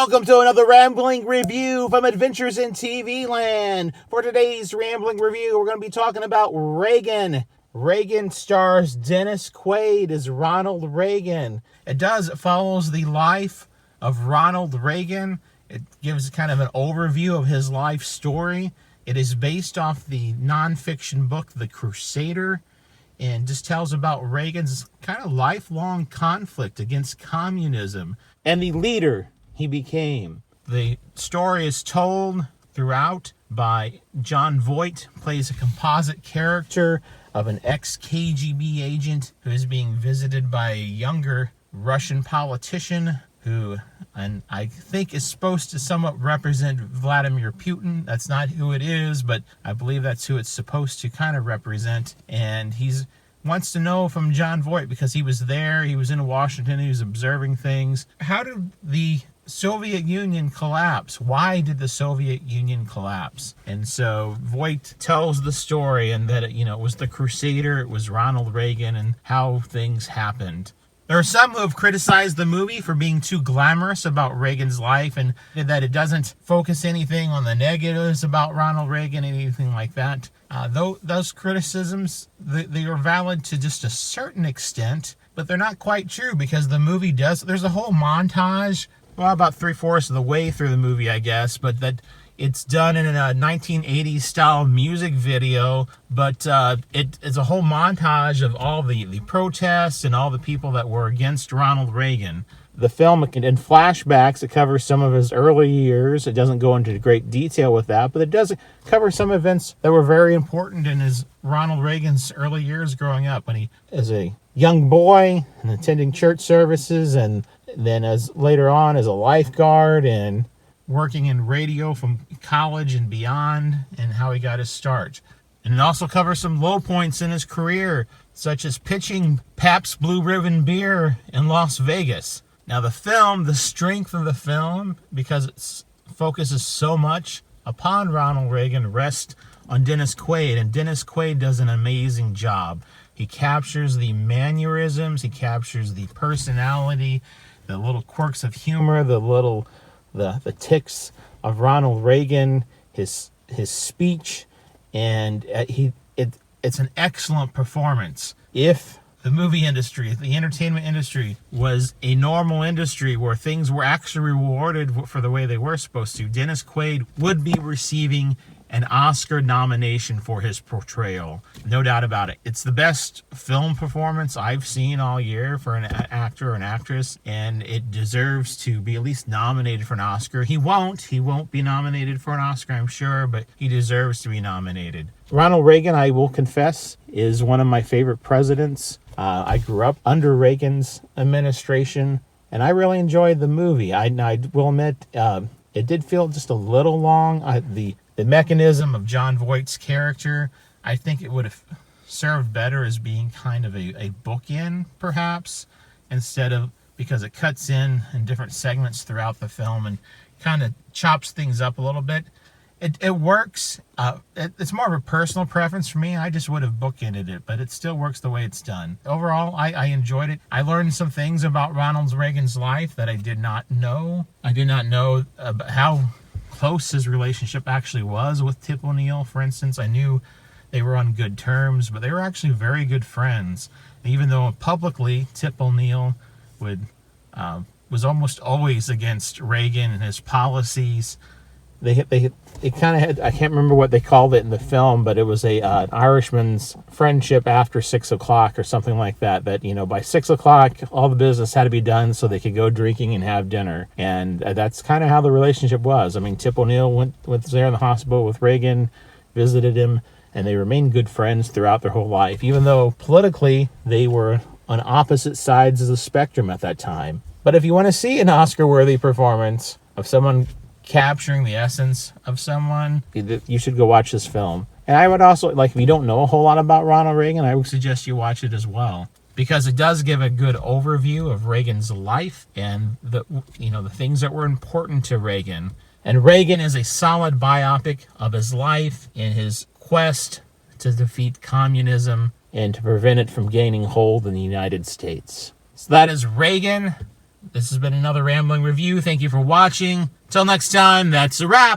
Welcome to another Rambling Review from Adventures in TV Land. For today's Rambling Review, we're going to be talking about Reagan. Reagan stars Dennis Quaid as Ronald Reagan. It follows the life of Ronald Reagan. It gives kind of an overview of his life story. It is based off the nonfiction book, The Crusader, and just tells about Reagan's kind of lifelong conflict against communism and the leader he became. The story is told throughout by Jon Voight, plays a composite character of an ex-KGB agent who is being visited by a younger Russian politician who, and I think, is supposed to somewhat represent Vladimir Putin. That's not who it is, but I believe that's who it's supposed to kind of represent. And he's wants to know from Jon Voight, because he was there, he was in Washington, he was observing things. How did the Soviet Union collapse? Why did the Soviet Union collapse? And so Voight tells the story, and that it was the Crusader, it was Ronald Reagan, and how things happened. There are some who have criticized the movie for being too glamorous about Reagan's life, and that it doesn't focus anything on the negatives about Ronald Reagan, anything like that. Those criticisms, they are valid to just a certain extent, but they're not quite true, because the movie there's a whole montage, well, about 3/4 of the way through the movie, I guess, but that it's done in a 1980s style music video, but it's a whole montage of all the protests and all the people that were against Ronald Reagan. The film, in flashbacks, it covers some of his early years. It doesn't go into great detail with that, but it does cover some events that were very important in Ronald Reagan's early years growing up, when he as a young boy and attending church services, and then as later on as a lifeguard and working in radio from college and beyond, and how he got his start. And it also covers some low points in his career, such as pitching Pabst Blue Ribbon beer in Las Vegas. Now the strength of the film, because it focuses so much upon Ronald Reagan, rests on Dennis Quaid, and Dennis Quaid does an amazing job. He captures the mannerisms, he captures the personality, the little quirks of humor, the tics of Ronald Reagan, his speech, and it's an excellent performance. If the movie industry, the entertainment industry, was a normal industry where things were actually rewarded for the way they were supposed to, Dennis Quaid would be receiving an Oscar nomination for his portrayal. No doubt about it. It's the best film performance I've seen all year for an actor or an actress, and it deserves to be at least nominated for an Oscar. He won't be nominated for an Oscar, I'm sure, but he deserves to be nominated. Ronald Reagan, I will confess, is one of my favorite presidents. I grew up under Reagan's administration, and I really enjoyed the movie. I will admit, it did feel just a little long. The mechanism of Jon Voight's character, I think it would have served better as being kind of a bookend, perhaps, because it cuts in different segments throughout the film and kind of chops things up a little bit. It works. It's more of a personal preference for me. I just would have bookended it, but it still works the way it's done. Overall, I enjoyed it. I learned some things about Ronald Reagan's life that I did not know. I did not know about how close his relationship actually was with Tip O'Neill, for instance. I knew they were on good terms, but they were actually very good friends. Even though publicly Tip O'Neill was almost always against Reagan and his policies. It kind of had, I can't remember what they called it in the film, but it was an Irishman's friendship after 6 o'clock or something like that. That, by 6 o'clock, all the business had to be done so they could go drinking and have dinner. And that's kind of how the relationship was. I mean, Tip O'Neill was there in the hospital with Reagan, visited him, and they remained good friends throughout their whole life, even though politically they were on opposite sides of the spectrum at that time. But if you want to see an Oscar-worthy performance of someone capturing the essence of someone, you should go watch this film. And I would also, if you don't know a whole lot about Ronald Reagan, I would suggest you watch it as well, because it does give a good overview of Reagan's life and the things that were important to Reagan. And Reagan is a solid biopic of his life and his quest to defeat communism and to prevent it from gaining hold in the United States. So that is Reagan. This has been another Rambling Review. Thank you for watching. Till next time, that's a wrap.